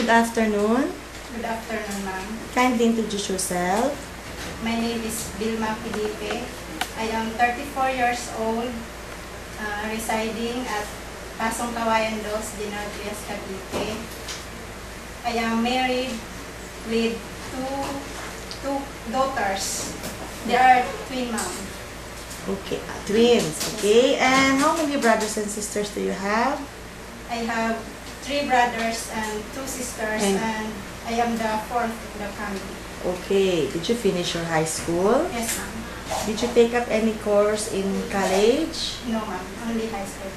Good afternoon. Good afternoon, ma'am. Kindly introduce yourself. My name is Vilma Felipe. I am 34 years old, residing at Pasong Kawayan Dos, General Trias, Cavite. I am married with two daughters. They are twin mom. Okay, twins. Okay, and how many brothers and sisters do you have? I have 3 brothers and 2 sisters, and I am the 4th in the family. Okay, did you finish your high school? Yes, ma'am. Did you take up any course in college? No, ma'am. Only high school.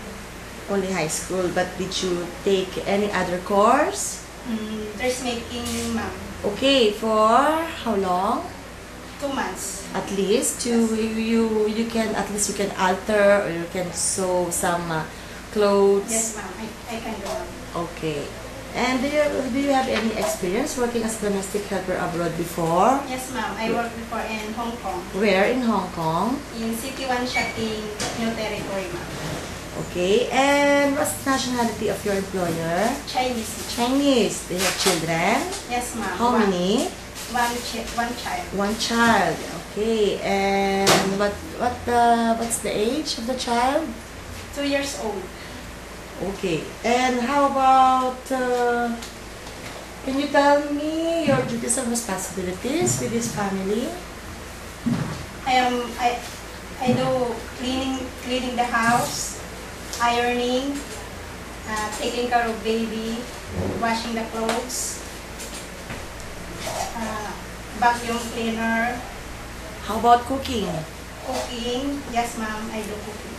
Only high school, but did you take any other course? Dressmaking, ma'am. Okay, for how long? 2 months. At least you can alter or you can sew some clothes. Yes, ma'am. I can do it. Okay. And do you have any experience working as a domestic helper abroad before? Yes, ma'am. I worked before in Hong Kong. Where in Hong Kong? In City One Shopping, New Territory, ma'am. Okay. And what's the nationality of your employer? Chinese. Chinese. They have children? Yes, ma'am. How many? One child. One child. Okay. And what's the age of the child? 2 years old. Okay. And how about can you tell me your duties and responsibilities with this family? I do cleaning the house, ironing, taking care of baby, washing the clothes, vacuum cleaner. How about cooking? Cooking. Yes, ma'am. I do cooking.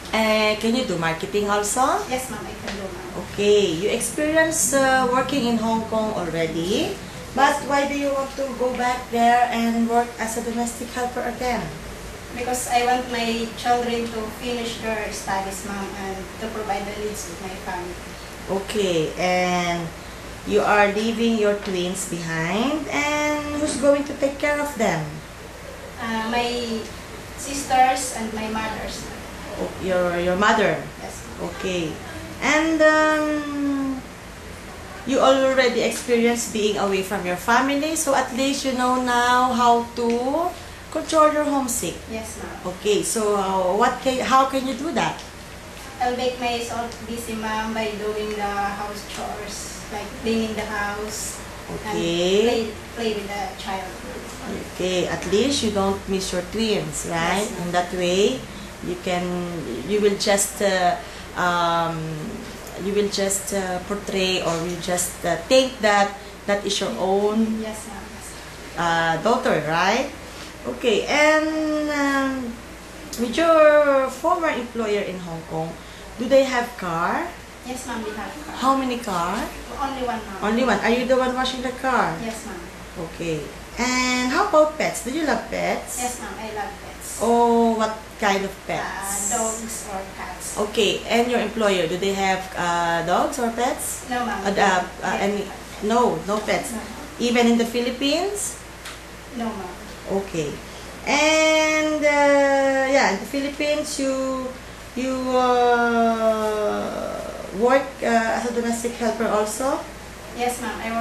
Can you do marketing also? Yes, ma'am. I can do, ma'am. Okay. You experience working in Hong Kong already, but why do you want to go back there and work as a domestic helper again? Because I want my children to finish their studies, ma'am, and to provide the needs of my family. Okay. And you are leaving your twins behind, and who's going to take care of them? My sisters and my mothers. Oh, your mother. Yes. Okay. And you already experienced being away from your family, so at least you know now how to control your homesick. Yes, ma'am. Okay. So how can you do that? I'll make myself busy, ma'am, by doing the house chores, like cleaning the house. Okay. And play with the child. Okay. At least you don't miss your twins, right? Yes, In that way, you will just portray, or you just think that is your own Yes, ma'am. daughter, right? Okay. And with your former employer in Hong Kong, do they have car? Yes, ma'am. We have car. How many car? Only one, ma'am. Only one. Are you the one washing the car? Yes, ma'am. Okay. And how about pets? Do you love pets? Yes, ma'am. I love pets. Oh, what kind of pets? Dogs or cats. Okay. And your employer, do they have dogs or pets? No, ma'am. No pets. No. Even in the Philippines? No, ma'am. Okay. And yeah, in the Philippines, you work as a domestic helper also? Yes, ma'am. I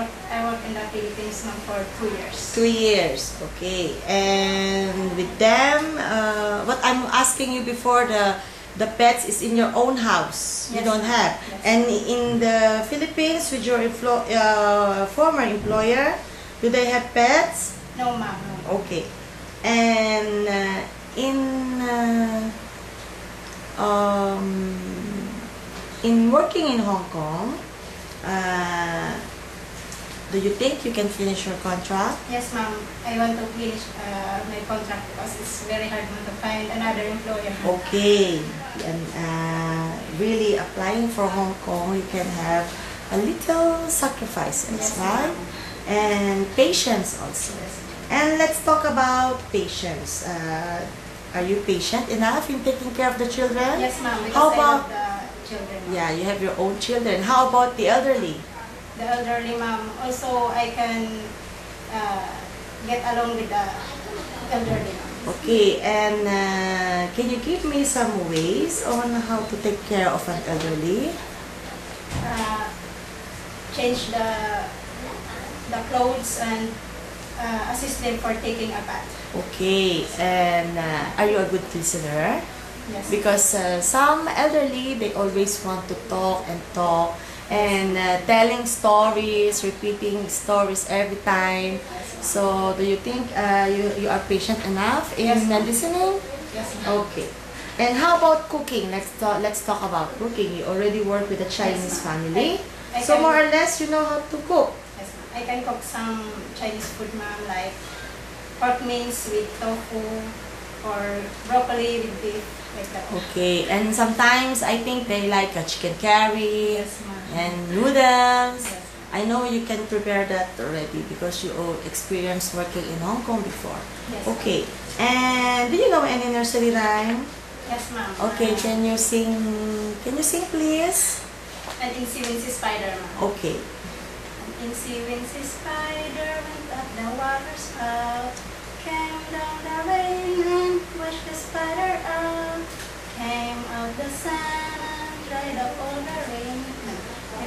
work in the Philippines, ma'am, for 2 years. 2 years. Okay. And with them, what I'm asking you before, the pets is in your own house. Yes, You don't have. Yes. And in the Philippines, with your former employer, do they have pets? No, ma'am. No. Okay. And in working in Hong Kong, do you think you can finish your contract? Yes, ma'am. I want to finish my contract because it's very hard to find another employer. Okay. And really applying for Hong Kong, you can have a little sacrifices, Yes, right? ma'am. And patience also. And let's talk about patience. Are you patient enough in taking care of the children? Yes, ma'am. Because How I about, love the children. Ma'am. yeah, you have your own children. How about the elderly? The elderly, ma'am. Also, I can get along with the elderly, ma'am. Okay, and can you give me some ways on how to take care of an elderly? Change the the clothes and assist them for taking a bath. Okay, and are you a good listener? Yes. Because some elderly, they always want to talk and telling stories, repeating stories every time. So, do you think you are patient enough in Yes, ma'am. listening? Yes, ma'am. Okay. And how about cooking? Let's talk about cooking. You already work with a Chinese Yes, ma'am. family, I so can- more or less you know how to cook. Yes, ma'am. I can cook some Chinese food, ma'am, like pork mince with tofu or broccoli with beef, like that. Okay. And sometimes I think they like a chicken curry Yes, ma'am. and noodles. Yes, I know you can prepare that already because you all experienced working in Hong Kong before. Yes. Okay. And do you know any nursery rhyme? Yes, ma'am. Okay, can you sing? Can you sing, please? An incy-wincy spider, ma'am. Okay. An incy-wincy spider went up the water spout, came down the rain and washed the spider out, came out the sun and dried up all the rain.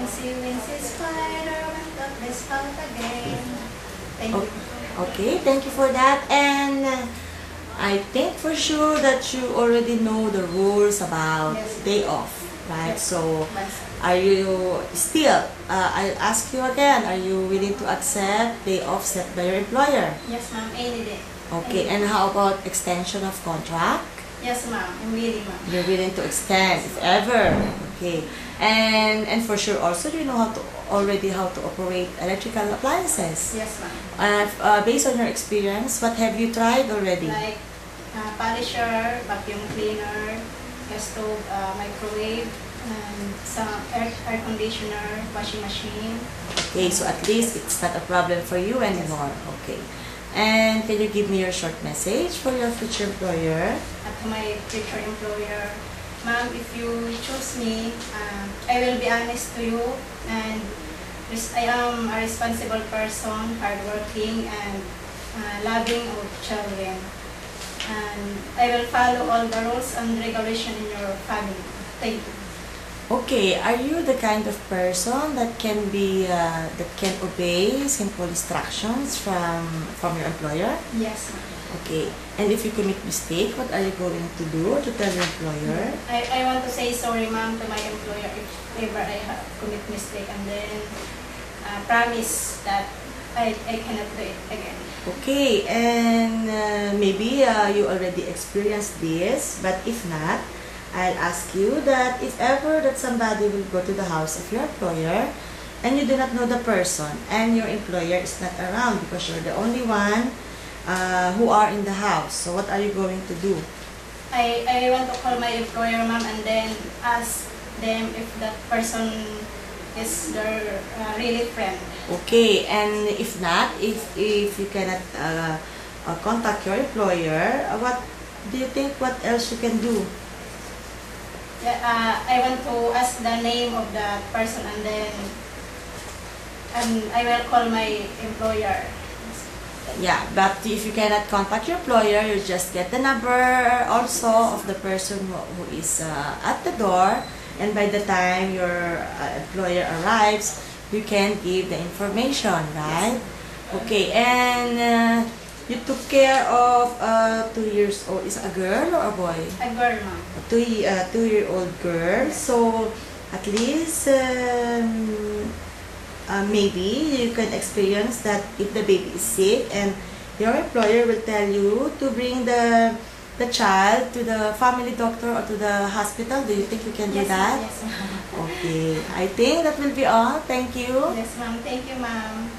Incy-wincy spider went up the spout again. Thank you. Okay, thank you for that. And I think for sure that you already know the rules about Yes. day off, right? Yes. So, Yes. are you still, I'll ask you again, are you willing to accept day off set by your employer? Yes, ma'am. Any day. Okay, Any and how about extension of contract? Yes, ma'am. I'm willing, ma'am. You're willing to extend, if ever. Okay. And for sure also you know already how to operate electrical appliances. Yes, ma'am. Based on your experience, what have you tried already? Like polisher, vacuum cleaner, gas stove, microwave, and some air conditioner, washing machine. Okay, so at least it's not a problem for you anymore. Okay. And can you give me your short message for your future employer? At my future employer, ma'am, if you choose me, I will be honest to you, and I am a responsible person, hardworking, and loving of children. And I will follow all the rules and regulations in your family. Thank you. Okay, are you the kind of person that can obey simple instructions from your employer? Yes, ma'am. Okay, and if you commit mistake, what are you going to do to tell your employer? I want to say sorry, ma'am, to my employer if ever I have commit mistake, and then promise that I cannot do it again. Okay, and maybe you already experienced this, but if not, I'll ask you that if ever that somebody will go to the house of your employer and you do not know the person and your employer is not around because you're the only one who are in the house, so what are you going to do? I want to call my employer, ma'am, and then ask them if that person is their really friend. Okay, and if not, if you cannot contact your employer, what do you think what else you can do? Yeah, I want to ask the name of the person, and then I will call my employer. Yeah, but if you cannot contact your employer, you just get the number also of the person who is at the door, and by the time your employer arrives, you can give the information, right? Okay, and you took care of 2 years old. Is it a girl or a boy? A girl, ma'am. A 2-year-old girl. So at least maybe you can experience that if the baby is sick and your employer will tell you to bring the child to the family doctor or to the hospital. Do you think you can do Yes, that? ma'am. Yes, ma'am. Okay, I think that will be all. Thank you. Yes, ma'am. Thank you, ma'am.